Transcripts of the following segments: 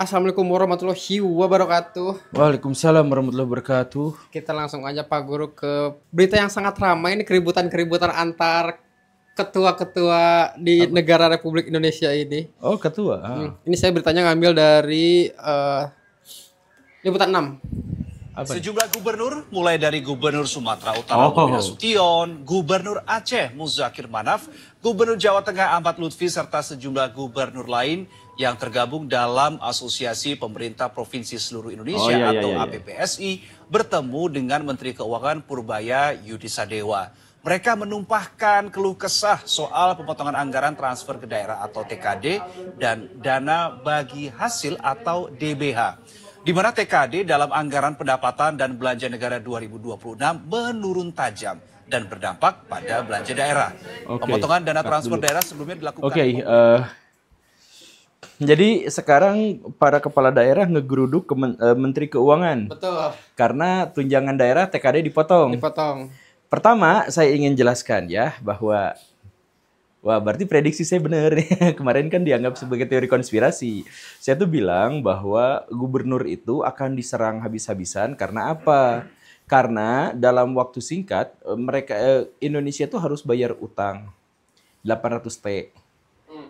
Assalamualaikum warahmatullahi wabarakatuh. Waalaikumsalam warahmatullahi wabarakatuh. Kita langsung aja Pak Guru ke berita yang sangat ramai ini, keributan-keributan antar ketua-ketua di negara Republik Indonesia ini. Oh, ketua. Ini saya beritanya ngambil dari liputan 6. Sejumlah gubernur, mulai dari Gubernur Sumatera Utara Bobi Nasution, Gubernur Aceh Muzakir Manaf, Gubernur Jawa Tengah Ahmad Lutfi, serta sejumlah gubernur lain yang tergabung dalam Asosiasi Pemerintah Provinsi Seluruh Indonesia atau APPSI bertemu dengan Menteri Keuangan Purbaya Yudi Sadewa. Mereka menumpahkan keluh kesah soal pemotongan anggaran transfer ke daerah atau TKD dan dana bagi hasil atau DBH. Di mana TKD dalam anggaran pendapatan dan belanja negara 2026 menurun tajam dan berdampak pada belanja daerah. Pemotongan dana transfer daerah sebelumnya dilakukan. Jadi sekarang para kepala daerah ngegeruduk ke Menteri Keuangan. Betul. Karena tunjangan daerah TKD dipotong. Pertama, saya ingin jelaskan ya bahwa berarti prediksi saya benar. Kemarin kan dianggap sebagai teori konspirasi. Saya tuh bilang bahwa gubernur itu akan diserang habis-habisan karena apa? Karena dalam waktu singkat Indonesia tuh harus bayar utang 800T.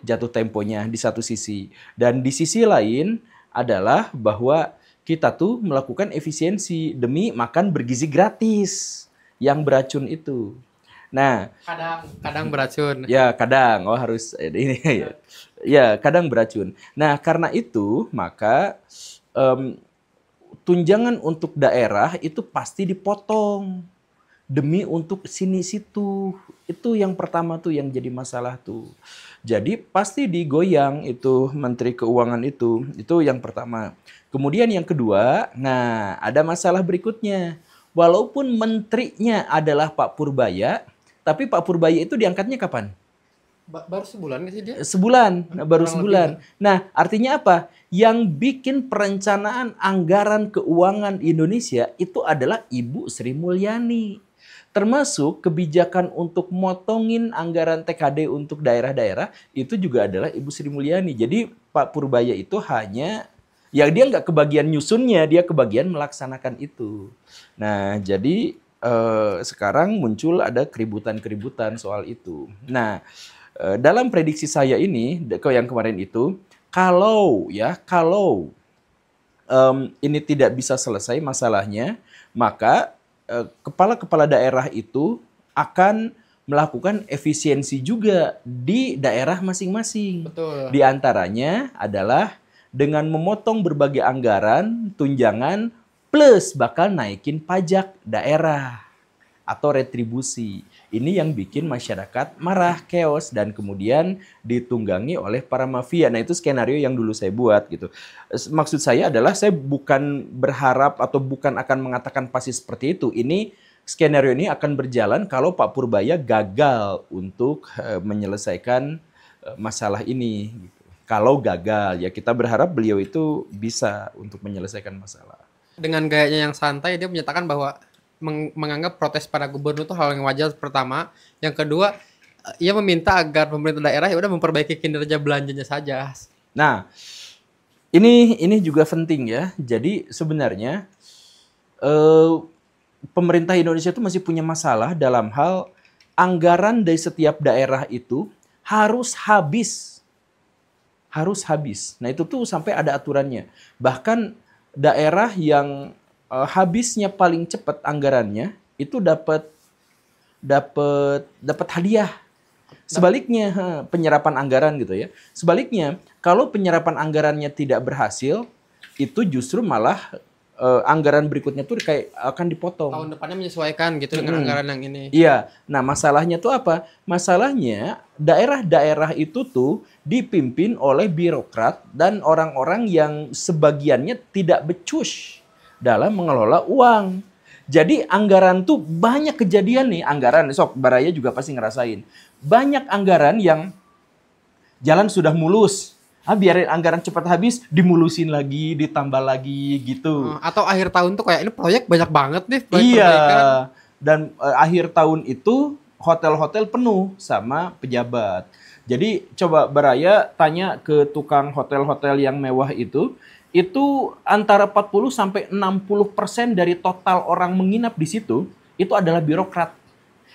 Jatuh temponya di satu sisi. Dan di sisi lain adalah bahwa kita tuh melakukan efisiensi demi makan bergizi gratis yang beracun itu. Nah, kadang beracun. Ya, kadang. Oh, harus ini ya. Ya, kadang beracun. Nah, karena itu maka tunjangan untuk daerah itu pasti dipotong demi untuk sini situ. Itu yang pertama tuh yang jadi masalah tuh. Jadi pasti digoyang itu Menteri Keuangan itu yang pertama. Kemudian yang kedua, nah ada masalah berikutnya. Walaupun menterinya adalah Pak Purbaya, tapi Pak Purbaya itu diangkatnya kapan? Baru sebulan nggak sih dia? Sebulan, baru sebulan. Nah, artinya apa? Yang bikin perencanaan anggaran keuangan Indonesia itu adalah Ibu Sri Mulyani. Termasuk kebijakan untuk motongin anggaran TKD untuk daerah-daerah itu juga adalah Ibu Sri Mulyani. Jadi Pak Purbaya itu hanya, ya dia nggak kebagian nyusunnya, dia kebagian melaksanakan itu. Nah, jadi sekarang muncul ada keributan-keributan soal itu. Nah, dalam prediksi saya ini, yang kemarin itu, kalau ini tidak bisa selesai masalahnya, maka kepala-kepala daerah itu akan melakukan efisiensi juga di daerah masing-masing. Betul. Di antaranya adalah dengan memotong berbagai anggaran, tunjangan, plus bakal naikin pajak daerah atau retribusi. Ini yang bikin masyarakat marah, chaos, dan kemudian ditunggangi oleh para mafia. Nah, itu skenario yang dulu saya buat gitu. Maksud saya adalah saya bukan berharap atau bukan akan mengatakan pasti seperti itu. Ini skenario ini akan berjalan kalau Pak Purbaya gagal untuk menyelesaikan masalah ini. Gitu. Kalau gagal, ya kita berharap beliau itu bisa untuk menyelesaikan masalah. Dengan gayanya yang santai, dia menyatakan bahwa menganggap protes para gubernur itu hal yang wajar pertama. Yang kedua, ia meminta agar pemerintah daerah ya udah memperbaiki kinerja belanjanya saja. Nah, ini juga penting ya. Jadi sebenarnya pemerintah Indonesia itu masih punya masalah dalam hal anggaran dari setiap daerah itu harus habis. Harus habis. Nah, itu tuh sampai ada aturannya. Bahkan daerah yang habisnya paling cepat anggarannya itu dapat hadiah. Sebaliknya penyerapan anggaran gitu ya. Sebaliknya kalau penyerapan anggarannya tidak berhasil, itu justru malah anggaran berikutnya tuh kayak akan dipotong. Tahun depannya menyesuaikan gitu dengan anggaran yang ini. Iya. Nah, masalahnya tuh apa? Masalahnya daerah-daerah itu tuh dipimpin oleh birokrat dan orang-orang yang sebagiannya tidak becus dalam mengelola uang. Jadi anggaran tuh banyak kejadian nih, anggaran, sok Baraya juga pasti ngerasain. Banyak anggaran yang jalan sudah mulus. Biarin anggaran cepat habis, dimulusin lagi, ditambah lagi gitu. Atau akhir tahun tuh kayak ini proyek banyak banget nih. Iya. Dan akhir tahun itu hotel-hotel penuh sama pejabat. Jadi coba Baraya tanya ke tukang hotel-hotel yang mewah itu antara 40 sampai 60% dari total orang menginap di situ itu adalah birokrat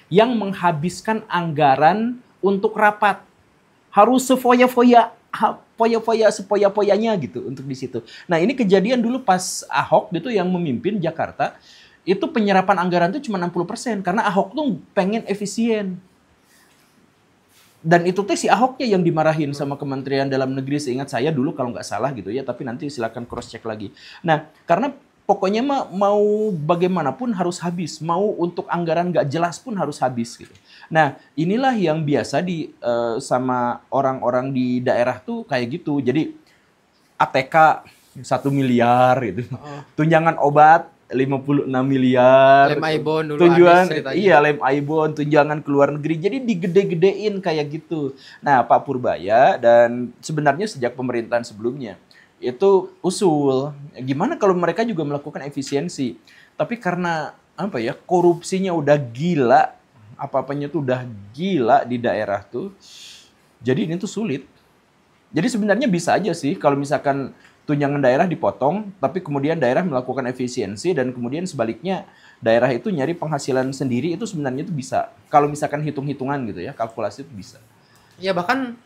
yang menghabiskan anggaran untuk rapat. Harus sefoya-foya sepoya-poyanya gitu untuk di situ. Nah, ini kejadian dulu pas Ahok gitu yang memimpin Jakarta, itu penyerapan anggaran itu cuma 60% karena Ahok tuh pengen efisien. Dan itu tuh si Ahoknya yang dimarahin sama Kementerian Dalam Negeri seingat saya dulu kalau nggak salah gitu ya, tapi nanti silakan cross check lagi. Nah, karena pokoknya mau bagaimanapun harus habis, mau untuk anggaran nggak jelas pun harus habis gitu. Nah, inilah yang biasa sama orang-orang di daerah tuh kayak gitu. Jadi ATK 1 miliar gitu. Tunjangan obat 56 miliar. Lem Aibon dulu lem Aibon, tunjangan ke luar negeri. Jadi digede-gedein kayak gitu. Nah, Pak Purbaya dan sebenarnya sejak pemerintahan sebelumnya itu usul gimana kalau mereka juga melakukan efisiensi. Tapi karena korupsinya udah gila, apa-apanya tuh udah gila di daerah tuh. Jadi ini tuh sulit. Jadi sebenarnya bisa aja sih kalau misalkan tunjangan daerah dipotong, tapi kemudian daerah melakukan efisiensi dan kemudian sebaliknya daerah itu nyari penghasilan sendiri, itu sebenarnya itu bisa. Kalau misalkan hitung-hitungan gitu ya, kalkulasi itu bisa. Ya bahkan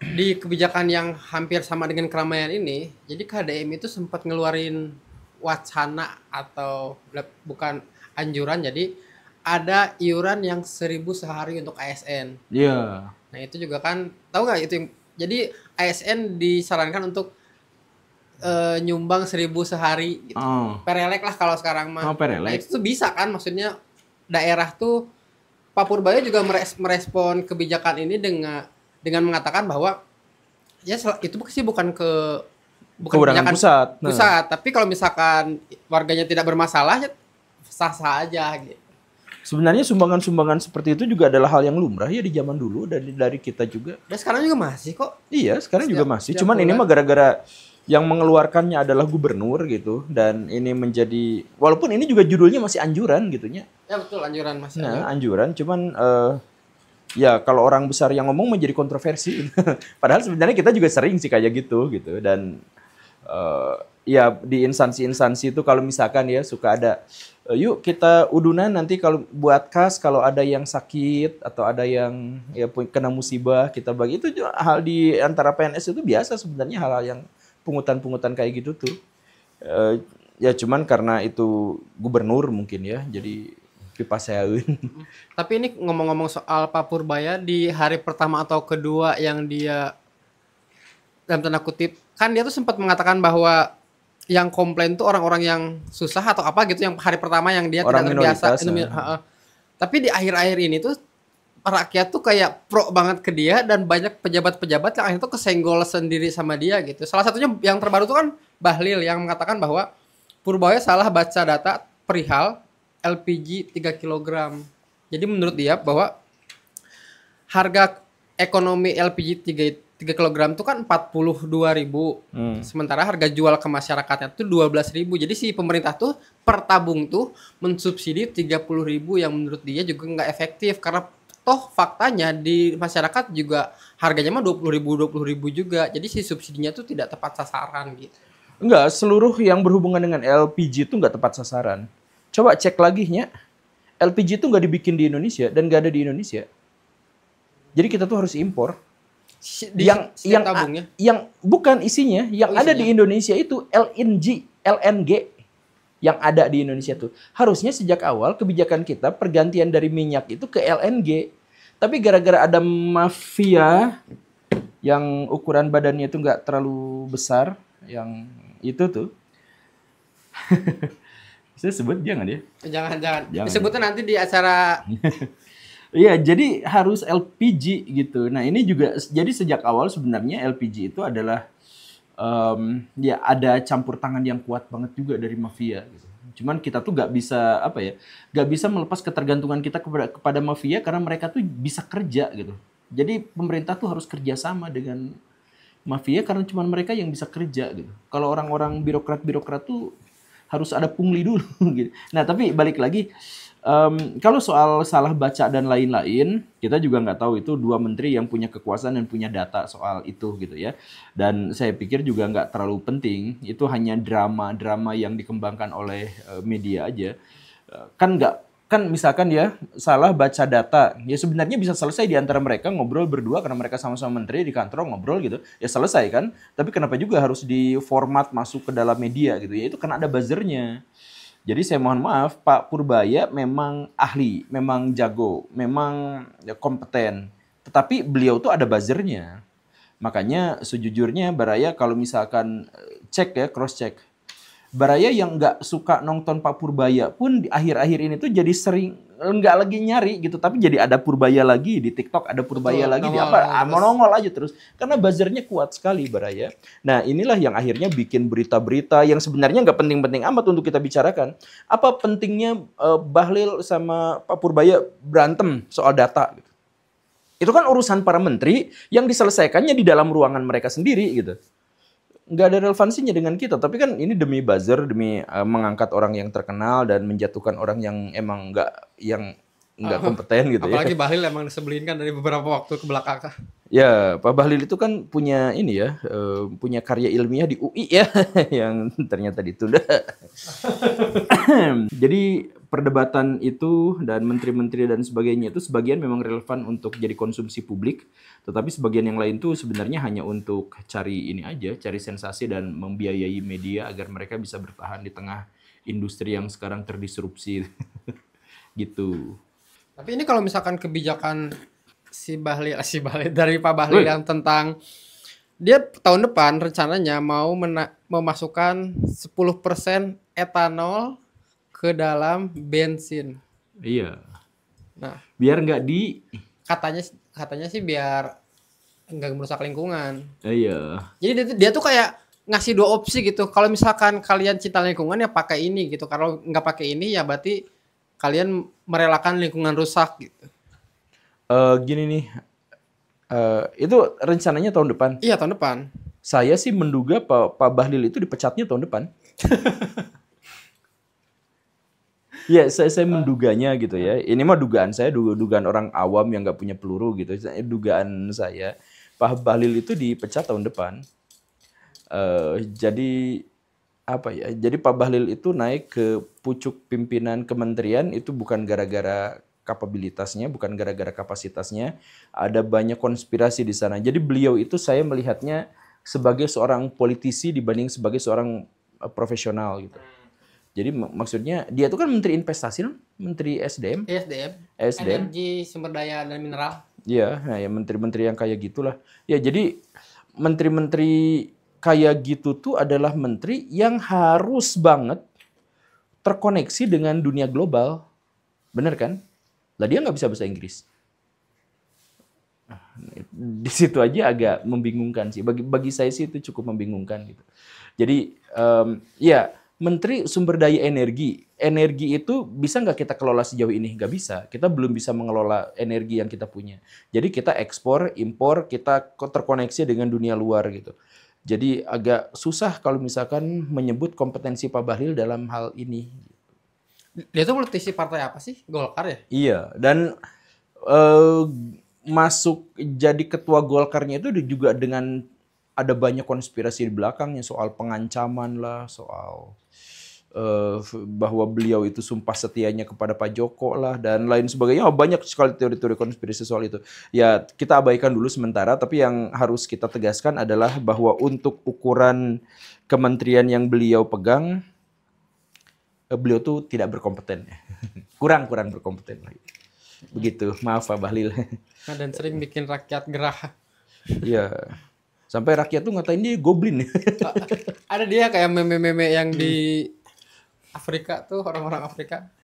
di kebijakan yang hampir sama dengan keramaian ini, jadi KDM itu sempat ngeluarin wacana atau bukan anjuran, jadi ada iuran yang 1.000 sehari untuk ASN. Iya. Nah itu juga kan, tahu nggak itu? Jadi ASN disarankan untuk nyumbang 1.000 sehari gitu. Perelek lah kalau sekarang mah. Perelek. Nah, itu tuh bisa kan, maksudnya daerah tuh Pak Purbaya juga merespon kebijakan ini dengan mengatakan bahwa ya itu sih bukan kewenangan pusat, tapi kalau misalkan warganya tidak bermasalah ya sah-sah aja gitu. Sebenarnya sumbangan-sumbangan seperti itu juga adalah hal yang lumrah ya di zaman dulu dari kita juga. Dan sekarang juga masih kok. Iya, sekarang juga masih. Cuman ini mah gara-gara yang mengeluarkannya adalah gubernur gitu, dan ini menjadi, walaupun ini juga judulnya masih anjuran gitunya. Ya betul, anjuran masih. Nah, anjuran cuman ya kalau orang besar yang ngomong menjadi kontroversi. Padahal sebenarnya kita juga sering sih kayak gitu dan ya di instansi-instansi itu kalau misalkan ya suka ada yuk kita udunan nanti kalau buat kas, kalau ada yang sakit atau ada yang ya kena musibah kita bagi, itu hal di antara PNS itu biasa sebenarnya, hal-hal yang pungutan-pungutan kayak gitu tuh. Ya cuman karena itu gubernur mungkin ya, jadi dipaseain. Tapi ini ngomong-ngomong soal Pak Purbaya, di hari pertama atau kedua yang dia dalam tanda kutip, kan dia tuh sempat mengatakan bahwa yang komplain tuh orang-orang yang susah atau apa gitu, yang hari pertama yang dia orang tidak terbiasa. Tapi di akhir-akhir ini tuh rakyat tuh kayak pro banget ke dia, dan banyak pejabat-pejabat yang akhirnya tuh kesenggol sendiri sama dia gitu. Salah satunya yang terbaru tuh kan Bahlil yang mengatakan bahwa Purbaya salah baca data perihal LPG 3 kg. Jadi menurut dia bahwa harga ekonomi LPG 3 kg itu kan 42.000. Sementara harga jual ke masyarakatnya tuh 12.000. Jadi si pemerintah tuh per tabung tuh mensubsidi 30.000 yang menurut dia juga nggak efektif, karena toh faktanya di masyarakat juga harganya mah 20.000 juga. Jadi si subsidinya tuh tidak tepat sasaran gitu. Enggak, seluruh yang berhubungan dengan LPG itu nggak tepat sasaran. Coba cek lagi nya. LPG itu nggak dibikin di Indonesia dan nggak ada di Indonesia. Jadi kita tuh harus impor. Yang bukan isinya, yang ada di Indonesia itu LNG yang ada di Indonesia tuh. Harusnya sejak awal kebijakan kita pergantian dari minyak itu ke LNG. Tapi gara-gara ada mafia yang ukuran badannya itu nggak terlalu besar, yang itu tuh. Saya sebut jangan ya? Jangan. Disebutnya nanti di acara. Iya, jadi harus LPG gitu. Nah ini juga, jadi sejak awal sebenarnya LPG itu adalah ya ada campur tangan yang kuat banget juga dari mafia gitu. Cuman kita tuh nggak bisa melepas ketergantungan kita kepada mafia, karena mereka tuh bisa kerja gitu. Jadi pemerintah tuh harus kerja sama dengan mafia karena cuma mereka yang bisa kerja gitu. Kalau orang-orang birokrat tuh harus ada pungli dulu gitu. Nah tapi balik lagi, Kalau soal salah baca dan lain-lain, kita juga nggak tahu itu dua menteri yang punya kekuasaan dan punya data soal itu gitu ya. Dan saya pikir juga nggak terlalu penting, itu hanya drama-drama yang dikembangkan oleh media aja. Kan misalkan ya salah baca data, ya sebenarnya bisa selesai di antara mereka ngobrol berdua karena mereka sama-sama menteri di kantor ngobrol gitu, ya selesai kan. Tapi kenapa juga harus diformat masuk ke dalam media gitu ya? Itu kan ada buzzernya. Jadi saya mohon maaf, Pak Purbaya memang ahli, memang jago, memang ya, kompeten. Tetapi beliau tuh ada buzzernya. Makanya sejujurnya Baraya kalau misalkan cek ya, cross check. Baraya yang nggak suka nonton Pak Purbaya pun di akhir-akhir ini tuh jadi sering nggak lagi nyari gitu, tapi jadi ada Purbaya lagi di TikTok, ada Purbaya lagi di apa, mau nongol aja terus karena buzzernya kuat sekali Baraya. Nah inilah yang akhirnya bikin berita-berita yang sebenarnya nggak penting-penting amat untuk kita bicarakan. Apa pentingnya Bahlil sama Pak Purbaya berantem soal data? Gitu. Itu kan urusan para menteri yang diselesaikannya di dalam ruangan mereka sendiri gitu. Nggak ada relevansinya dengan kita, tapi kan ini demi buzzer, demi mengangkat orang yang terkenal dan menjatuhkan orang yang emang nggak kompeten gitu. Apalagi ya. Bahlil emang disebelin kan dari beberapa waktu ke belakang. Ya, Pak Bahlil itu kan punya ini ya, punya karya ilmiah di UI ya, yang ternyata ditunda. Jadi perdebatan itu dan menteri-menteri dan sebagainya itu sebagian memang relevan untuk jadi konsumsi publik, tetapi sebagian yang lain tuh sebenarnya hanya untuk cari ini aja, cari sensasi dan membiayai media agar mereka bisa bertahan di tengah industri yang sekarang terdisrupsi. Gitu. Tapi ini kalau misalkan kebijakan si Bahlil dari Pak Bahlil yang tentang dia tahun depan rencananya mau memasukkan 10% etanol ke dalam bensin. Iya. Nah, biar nggak katanya sih biar nggak merusak lingkungan. Iya. Jadi dia tuh kayak ngasih dua opsi gitu. Kalau misalkan kalian cinta lingkungan ya pakai ini gitu. Kalau nggak pakai ini ya berarti kalian merelakan lingkungan rusak gitu. Gini nih. Itu rencananya tahun depan. Iya, tahun depan. Saya sih menduga Pak Bahlil itu dipecatnya tahun depan. Ya, saya menduganya gitu ya. Ini mah dugaan saya, dugaan orang awam yang nggak punya peluru gitu. Dugaan saya, Pak Bahlil itu dipecat tahun depan. Jadi apa ya? Jadi Pak Bahlil itu naik ke pucuk pimpinan kementerian itu bukan gara-gara kapabilitasnya, bukan gara-gara kapasitasnya. Ada banyak konspirasi di sana. Jadi beliau itu saya melihatnya sebagai seorang politisi dibanding sebagai seorang profesional gitu. Jadi maksudnya dia itu kan menteri investasi, menteri SDM. Energi, sumber daya dan mineral. Iya, nah ya menteri-menteri yang kayak gitulah. Ya jadi menteri-menteri kayak gitu tuh adalah menteri yang harus banget terkoneksi dengan dunia global. Bener kan? Lah dia nggak bisa bahasa Inggris. Di situ aja agak membingungkan sih. Bagi saya sih itu cukup membingungkan gitu. Jadi ya Menteri Sumber Daya Energi itu bisa nggak kita kelola sejauh ini? Nggak bisa. Kita belum bisa mengelola energi yang kita punya. Jadi kita ekspor, impor, kita terkoneksi dengan dunia luar gitu. Jadi agak susah kalau misalkan menyebut kompetensi Pak Bahlil dalam hal ini. Dia tuh politisi partai apa sih? Golkar ya? Iya, dan masuk jadi ketua Golkarnya itu juga dengan ada banyak konspirasi di belakangnya soal pengancaman lah, soal bahwa beliau itu sumpah setianya kepada Pak Joko lah dan lain sebagainya. Banyak sekali teori-teori konspirasi soal itu. Ya kita abaikan dulu sementara, tapi yang harus kita tegaskan adalah bahwa untuk ukuran kementerian yang beliau pegang, beliau tuh tidak berkompeten. kurang berkompeten lagi. Begitu, maaf Pak Bahlil. Nah, dan sering bikin rakyat gerah. Iya. Sampai rakyat tuh ngatain dia goblin. Ada dia kayak meme-meme yang di Afrika tuh, orang-orang Afrika.